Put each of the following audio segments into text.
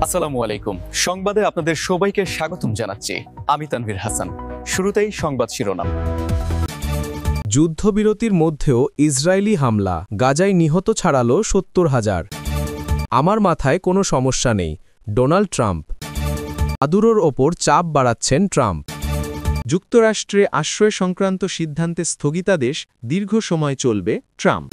আসসালামু আলাইকুম। সংবাদে আপনাদের সবাইকে স্বাগতম জানাচ্ছি। আমি তানভীর হাসান। শুরুতেই সংবাদ শিরোনাম। যুদ্ধবিরতির মধ্যেও ইসরায়েলি হামলা, গাজায় নিহত ছাড়ালো ৭০,০০০। আমার মাথায় কোনো সমস্যা নেই, ডোনাল্ড ট্রাম্প। মাদুরোর ওপর চাপ বাড়াচ্ছেন ট্রাম্প। যুক্তরাষ্ট্রে আশ্রয় সংক্রান্ত সিদ্ধান্তে স্থগিতাদেশ দীর্ঘ সময় চলবে, ট্রাম্প।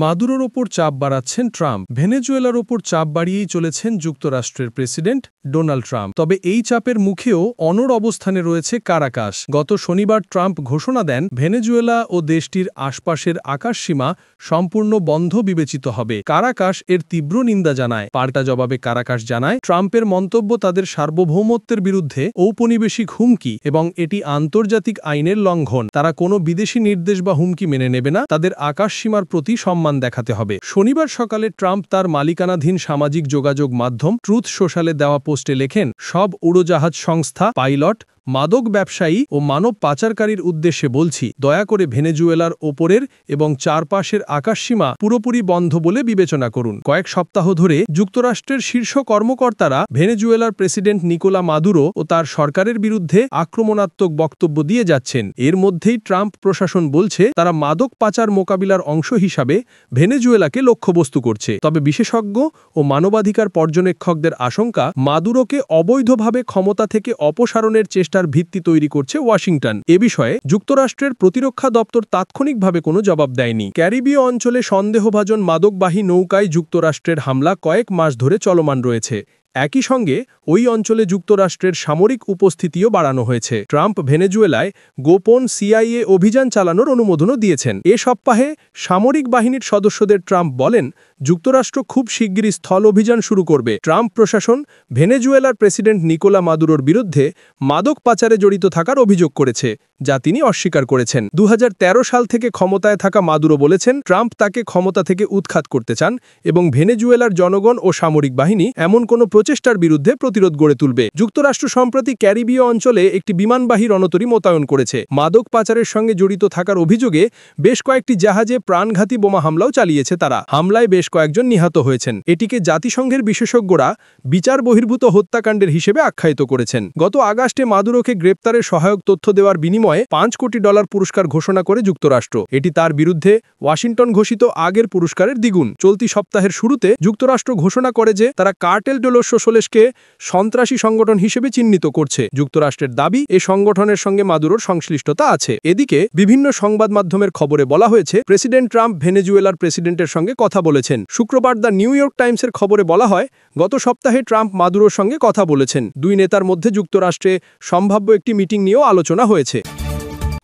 মাদুরোর ওপর চাপ বাড়াচ্ছেন ট্রাম্প। ভেনেজুয়েলার ওপর চাপ বাড়িয়েই চলেছেন যুক্তরাষ্ট্রের প্রেসিডেন্ট ডোনাল্ড ট্রাম্প। তবে এই চাপের মুখেও অনড় অবস্থানে রয়েছে কারাকাস। গত শনিবার ট্রাম্প ঘোষণা দেন, ভেনেজুয়েলা ও দেশটির আশপাশের আকাশসীমা সম্পূর্ণ বন্ধ বিবেচিত হবে। কারাকাস এর তীব্র নিন্দা জানায়। পাল্টা জবাবে কারাকাস জানায়, ট্রাম্পের মন্তব্য তাদের সার্বভৌমত্বের বিরুদ্ধে ঔপনিবেশিক হুমকি এবং এটি আন্তর্জাতিক আইনের লঙ্ঘন। তারা কোনো বিদেশি নির্দেশ বা হুমকি মেনে নেবে না, তাদের আকাশসীমার প্রতি সম্মান দেখাতে হবে। শনিবার সকালে ট্রাম্প তার মালিকানাধীন সামাজিক যোগাযোগ মাধ্যম ট্রুথ সোশ্যালে দেওয়া পোস্টে লেখেন, সব উড়োজাহাজ সংস্থা, পাইলট, মাদক ব্যবসায়ী ও মানব পাচারকারীর উদ্দেশ্যে বলছি, দয়া করে ভেনেজুয়েলার ওপরের এবং চারপাশের আকাশসীমা পুরোপুরি বন্ধ বলে বিবেচনা করুন। কয়েক সপ্তাহ ধরে যুক্তরাষ্ট্রের শীর্ষ কর্মকর্তারা ভেনেজুয়েলার প্রেসিডেন্ট নিকোলা মাদুরো ও তার সরকারের বিরুদ্ধে আক্রমণাত্মক বক্তব্য দিয়ে যাচ্ছেন। এর মধ্যেই ট্রাম্প প্রশাসন বলছে, তারা মাদক পাচার মোকাবিলার অংশ হিসাবে ভেনেজুয়েলাকে লক্ষ্যবস্তু করছে। তবে বিশেষজ্ঞ ও মানবাধিকার পর্যবেক্ষকদের আশঙ্কা, মাদুরোকে অবৈধভাবে ক্ষমতা থেকে অপসারণের চেষ্টার ভিত্তি তৈরি করছে ওয়াশিংটন। এ বিষয়ে যুক্তরাষ্ট্রের প্রতিরক্ষা দপ্তর তাৎক্ষণিকভাবে কোনো জবাব দেয়নি। ক্যারিবীয় অঞ্চলে সন্দেহভাজন মাদকবাহী নৌকায় যুক্তরাষ্ট্রের হামলা কয়েক মাস ধরে চলমান রয়েছে। একই সঙ্গে ওই অঞ্চলে যুক্তরাষ্ট্রের সামরিক উপস্থিতিও বাড়ানো হয়েছে। ট্রাম্প ভেনেজুয়েলায় গোপন সিআইএ অভিযান চালানোর অনুমোদনও দিয়েছেন। এ সপ্তাহে সামরিক বাহিনীর সদস্যদের ট্রাম্প বলেন, যুক্তরাষ্ট্র খুব শিগগিরই স্থল অভিযান শুরু করবে। ট্রাম্প প্রশাসন ভেনেজুয়েলার প্রেসিডেন্ট নিকোলা মাদুরোর বিরুদ্ধে মাদক পাচারে জড়িত থাকার অভিযোগ করেছে, যা তিনি অস্বীকার করেছেন। ২০১৩ সাল থেকে ক্ষমতায় থাকা মাদুরো বলেছেন, ট্রাম্প তাকে ক্ষমতা থেকে উৎখাত করতে চান এবং ভেনেজুয়েলার জনগণ ও সামরিক বাহিনী এমন কোনো প্রচেষ্টার বিরুদ্ধে প্রতিরোধ গড়ে তুলবে। যুক্তরাষ্ট্র সম্প্রতি ক্যারিবীয় অঞ্চলে একটি বিমানবাহী রণতরী মোতায়েন করেছে। মাদক পাচারের সঙ্গে জড়িত থাকার অভিযোগে বেশ কয়েকটি জাহাজে প্রাণঘাতী বোমা হামলাও চালিয়েছে তারা। হামলায় বেশ কয়েকজন নিহত হয়েছেন। এটিকে জাতিসংঘের বিশেষজ্ঞরা বিচার বহির্ভূত হত্যাকাণ্ডের হিসেবে আখ্যায়িত করেছেন। গত আগস্টে মাদুরোকে গ্রেপ্তারের সহায়ক তথ্য দেওয়ার বিনিময়ে $5 কোটি পুরস্কার ঘোষণা করে যুক্তরাষ্ট্র। এটি তার বিরুদ্ধে ওয়াশিংটন ঘোষিত আগের পুরস্কারের দ্বিগুণ। চলতি সপ্তাহের শুরুতে যুক্তরাষ্ট্র ঘোষণা করে যে তারা কার্টেল ডে লস সোসোলেসকে সন্ত্রাসী সংগঠন হিসেবে চিহ্নিত করছে। যুক্তরাষ্ট্রের দাবি, এই সংগঠনের সঙ্গে মাদুরোর সংশ্লিষ্টতা আছে। এদিকে বিভিন্ন সংবাদ মাধ্যমের খবরে বলা হয়েছে, প্রেসিডেন্ট ট্রাম্প ভেনেজুয়েলার প্রেসিডেন্টের সঙ্গে কথা বলেছেন। শুক্রবার দ্য নিউ ইয়র্ক টাইমসের খবরে বলা হয়, গত সপ্তাহে ট্রাম্প মাদুরোর সঙ্গে কথা বলেছেন। দুই নেতার মধ্যে যুক্তরাষ্ট্রে সম্ভাব্য একটি মিটিং নিয়েও আলোচনা হয়েছে।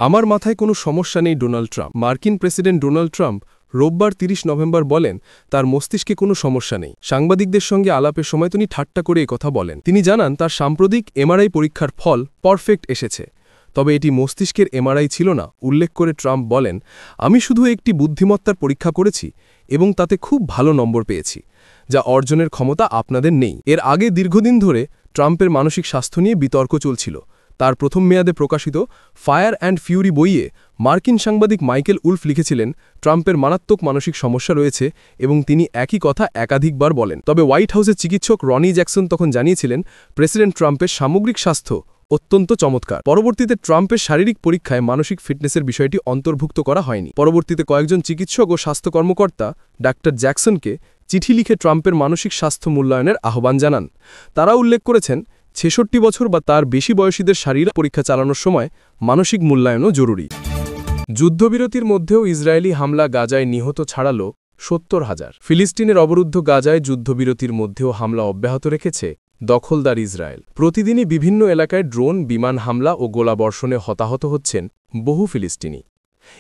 আমার মাথায় কোনো সমস্যা নেই, ডোনাল্ড ট্রাম্প। মার্কিন প্রেসিডেন্ট ডোনাল্ড ট্রাম্প রোববার ৩০ নভেম্বর বলেন, তার মস্তিষ্কে কোনো সমস্যা নেই। সাংবাদিকদের সঙ্গে আলাপের সময় তিনি ঠাট্টা করে কথা বলেন। তিনি জানান, তার সাম্প্রতিক এমআরআই পরীক্ষার ফল পারফেক্ট এসেছে, তবে এটি মস্তিষ্কের এমআরআই ছিল না। উল্লেখ করে ট্রাম্প বলেন, আমি শুধু একটি বুদ্ধিমত্তার পরীক্ষা করেছি এবং তাতে খুব ভালো নম্বর পেয়েছি, যা অর্জনের ক্ষমতা আপনাদের নেই। এর আগে দীর্ঘদিন ধরে ট্রাম্পের মানসিক স্বাস্থ্য নিয়ে বিতর্ক চলছিল। তার প্রথম মেয়াদে প্রকাশিত ফায়ার অ্যান্ড ফিউরি বইয়ে মার্কিন সাংবাদিক মাইকেল উলফ লিখেছিলেন, ট্রাম্পের মারাত্মক মানসিক সমস্যা রয়েছে এবং তিনি একই কথা একাধিকবার বলেন। তবে হোয়াইট হাউসের চিকিৎসক রনি জ্যাকসন তখন জানিয়েছিলেন, প্রেসিডেন্ট ট্রাম্পের সামগ্রিক স্বাস্থ্য অত্যন্ত চমৎকার। পরবর্তীতে ট্রাম্পের শারীরিক পরীক্ষায় মানসিক ফিটনেসের বিষয়টি অন্তর্ভুক্ত করা হয়নি। পরবর্তীতে কয়েকজন চিকিৎসক ও স্বাস্থ্য কর্মকর্তা ডাক্তার জ্যাকসনকে চিঠি লিখে ট্রাম্পের মানসিক স্বাস্থ্য মূল্যায়নের আহ্বান জানান। তারা উল্লেখ করেছেন, ৬৬ বছর বা তার বেশি বয়সীদের শারীরিক পরীক্ষা চালানোর সময় মানসিক মূল্যায়নও জরুরি। যুদ্ধবিরতির মধ্যেও ইসরায়েলি হামলা গাজায় নিহত ছাড়ালো ৭০,০০০। ফিলিস্তিনের অবরুদ্ধ গাজায় যুদ্ধবিরতির মধ্যেও হামলা অব্যাহত রেখেছে দখলদার ইসরায়েল। প্রতিদিনই বিভিন্ন এলাকায় ড্রোন, বিমান হামলা ও গোলাবর্ষণে হতাহত হচ্ছেন বহু ফিলিস্তিনি।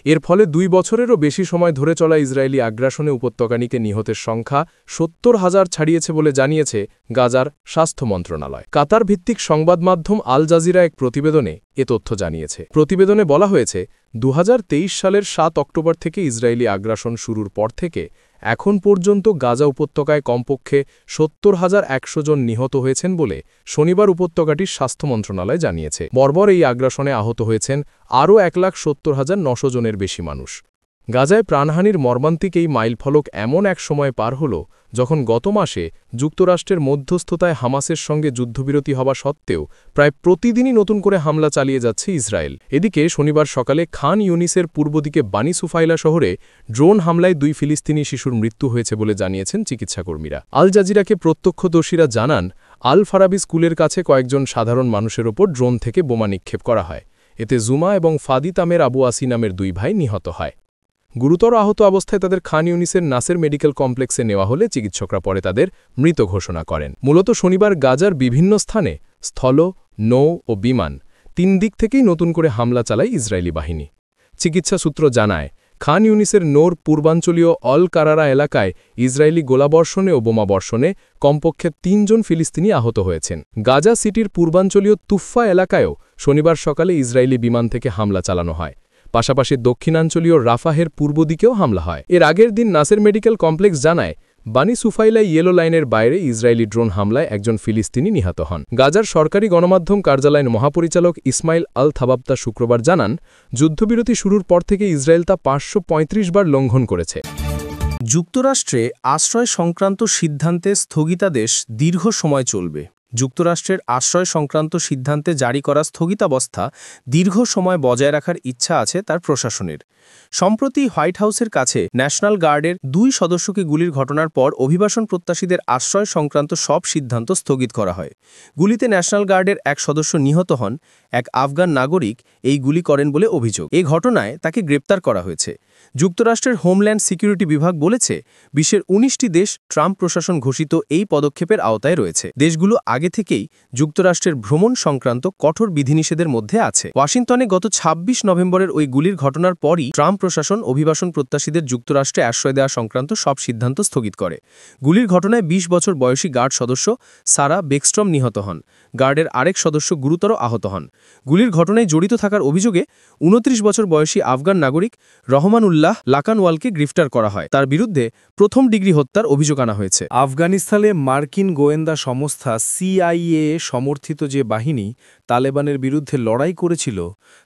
এর ফলে ২ বছরেরও বেশি সময় ধরে চলা ইসরায়েলি আগ্রাসনে উপত্যকানিকে নিহতের সংখ্যা ৭০,০০০ ছাড়িয়েছে বলে জানিয়েছে গাজার স্বাস্থ্য মন্ত্রণালয়। কাতার ভিত্তিক সংবাদ মাধ্যম আল জাজিরা এক প্রতিবেদনে এ তথ্য জানিয়েছে। প্রতিবেদনে বলা হয়েছে, ২০২৩ সালের ৭ অক্টোবর থেকে ইসরায়েলি আগ্রাসন শুরুর পর থেকে এখন পর্যন্ত গাজা উপত্যকায় কমপক্ষে ৭০,১০০ জন নিহত হয়েছেন বলে শনিবার উপত্যকাটির স্বাস্থ্য মন্ত্রণালয় জানিয়েছে। বর্বর এই আগ্রাসনে আহত হয়েছেন আরও ১,৭০,৯০০ জনের বেশি মানুষ। গাজায় প্রাণহানির মর্মান্তিক এই মাইলফলক এমন এক সময় পার হল যখন গত মাসে যুক্তরাষ্ট্রের মধ্যস্থতায় হামাসের সঙ্গে যুদ্ধবিরতি হওয়া সত্ত্বেও প্রায় প্রতিদিনই নতুন করে হামলা চালিয়ে যাচ্ছে ইসরায়েল। এদিকে শনিবার সকালে খান ইউনিসের পূর্ব দিকে বানি সুফাইলা শহরে ড্রোন হামলায় 2 ফিলিস্তিনি শিশুর মৃত্যু হয়েছে বলে জানিয়েছেন চিকিৎসাকর্মীরা। আল জাজিরাকে প্রত্যক্ষদর্শীরা জানান, আল ফারাবি স্কুলের কাছে কয়েকজন সাধারণ মানুষের ওপর ড্রোন থেকে বোমা নিক্ষেপ করা হয়। এতে জুমা এবং ফাদি তামের আবু আসি নামের 2 ভাই নিহত হয়। গুরুতর আহত অবস্থায় তাদের খান ইউনিসের নাসের মেডিকেল কমপ্লেক্সে নেওয়া হলে চিকিৎসকরা পরে তাদের মৃত ঘোষণা করেন। মূলত শনিবার গাজার বিভিন্ন স্থানে স্থল, নৌ ও বিমান 3 দিক থেকেই নতুন করে হামলা চালায় ইসরায়েলি বাহিনী। চিকিৎসা সূত্র জানায়, খান ইউনিসের নৌর পূর্বাঞ্চলীয় অল কারারা এলাকায় ইসরায়েলি গোলাবর্ষণে ও বোমাবর্ষণে কমপক্ষে 3 জন ফিলিস্তিনি আহত হয়েছেন। গাজা সিটির পূর্বাঞ্চলীয় তুফা এলাকায়ও শনিবার সকালে ইসরায়েলি বিমান থেকে হামলা চালানো হয়। পাশাপাশি দক্ষিণাঞ্চলীয় রাফাহের পূর্ব দিকেও হামলা হয়। এর আগের দিন নাসের মেডিকেল কমপ্লেক্স জানায়, বানি সুফাইলা ইয়েলো লাইনের বাইরে ইসরায়েলি ড্রোন হামলায় একজন ফিলিস্তিনি নিহত হন। গাজার সরকারি গণমাধ্যম কার্যালয়ের মহাপরিচালক ইসমাইল আল থাবাবতা শুক্রবার জানান, যুদ্ধবিরতি শুরুর পর থেকে ইসরায়েল তা 535 বার লঙ্ঘন করেছে। যুক্তরাষ্ট্রে আশ্রয় সংক্রান্ত সিদ্ধান্তে স্থগিতাদেশ দীর্ঘ সময় চলবে। যুক্তরাষ্ট্রের আশ্রয় সংক্রান্ত সিদ্ধান্তে জারি করা স্থগিতাবস্থা দীর্ঘ সময় বজায় রাখার ইচ্ছা আছে তার প্রশাসনের। সম্প্রতি হোয়াইট হাউসের কাছে ন্যাশনাল গার্ডের 2 সদস্যকে গুলির ঘটনার পর অভিবাসন প্রত্যাশীদের আশ্রয় সংক্রান্ত সব সিদ্ধান্ত স্থগিত করা হয়। গুলিতে ন্যাশনাল গার্ডের এক সদস্য নিহত হন। এক আফগান নাগরিক এই গুলি করেন বলে অভিযোগ। এই ঘটনায় তাকে গ্রেপ্তার করা হয়েছে। যুক্তরাষ্ট্রের হোমল্যান্ড সিকিউরিটি বিভাগ বলেছে, বিশ্বের 19টি দেশ ট্রাম্প প্রশাসন ঘোষিত এই পদক্ষেপের আওতায় রয়েছে। দেশগুলো আগে থেকেই যুক্তরাষ্ট্রের ভ্রমণ সংক্রান্ত কঠোর বিধিনিষেধের মধ্যে আছে। ওয়াশিংটনে গত 26 নভেম্বরের ওই গুলির ঘটনার পরই ট্রাম্প প্রশাসন অভিবাসন প্রত্যাশীদের যুক্তরাষ্ট্রে আশ্রয় দেওয়া সংক্রান্ত সব সিদ্ধান্ত স্থগিত করে। গুলির ঘটনায় 20 বছর বয়সী গার্ড সদস্য সারা বেকস্ট্রম নিহত হন। গার্ডের আরেক সদস্য গুরুতর আহত হন। গুলির ঘটনায় জড়িত থাকার অভিযোগে 29 বছর বয়সী আফগান নাগরিক রহমানুল্লাহ লাকানওয়ালকে গ্রেফতার করা হয়। তার বিরুদ্ধে প্রথম ডিগ্রি হত্যার অভিযোগ আনা হয়েছে। আফগানিস্তানে মার্কিন গোয়েন্দা সংস্থা CIA সমর্থিত যে বাহিনী তালেবানের বিরুদ্ধে লড়াই করেছিল,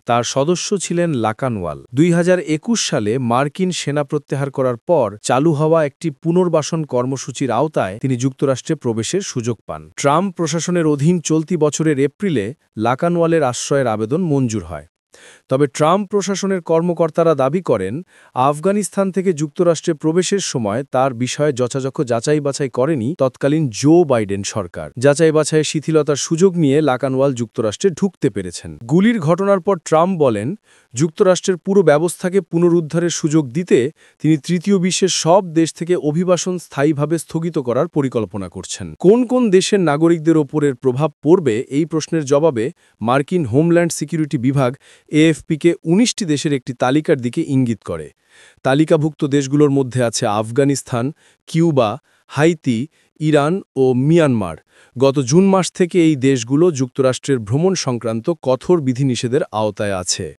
তার সদস্য ছিলেন লাকানওয়াল। 2021 সালে মার্কিন সেনা প্রত্যাহার করার পর চালু হওয়া একটি পুনর্বাসন কর্মসূচির আওতায় তিনি যুক্তরাষ্ট্রে প্রবেশের সুযোগ পান। ট্রাম্প প্রশাসনের অধীন চলতি বছরের এপ্রিলে লাকানওয়ালের আশ্রয়ের আবেদন মঞ্জুর হয়। তবে ট্রাম্প প্রশাসনের কর্মকর্তারা দাবি করেন, আফগানিস্তান থেকে যুক্তরাষ্ট্রে প্রবেশের সময় তার বিষয়ে যথাযথ যাচাই বাছাই করেনি তৎকালীন জো বাইডেন সরকার। যাচাই বাছাইয়ের শিথিলতার সুযোগ নিয়ে লাকানওয়াল যুক্তরাষ্ট্রে ঢুকতে পেরেছেন। গুলির ঘটনার পর ট্রাম্প বলেন, যুক্তরাষ্ট্রের পুরো ব্যবস্থাকে পুনরুদ্ধারের সুযোগ দিতে তিনি তৃতীয় বিশ্বের সব দেশ থেকে অভিবাসন স্থায়ীভাবে স্থগিত করার পরিকল্পনা করছেন। কোন কোন দেশের নাগরিকদের ওপরের প্রভাব পড়বে এই প্রশ্নের জবাবে মার্কিন হোমল্যান্ড সিকিউরিটি বিভাগ AFPকে 19টি দেশের একটি তালিকার দিকে ইঙ্গিত করে। তালিকাভুক্ত দেশগুলোর মধ্যে আছে আফগানিস্তান, কিউবা, হাইতি, ইরান ও মিয়ানমার। গত জুন মাস থেকে এই দেশগুলো যুক্তরাষ্ট্রের ভ্রমণ সংক্রান্ত কঠোর বিধিনিষেধের আওতায় আছে।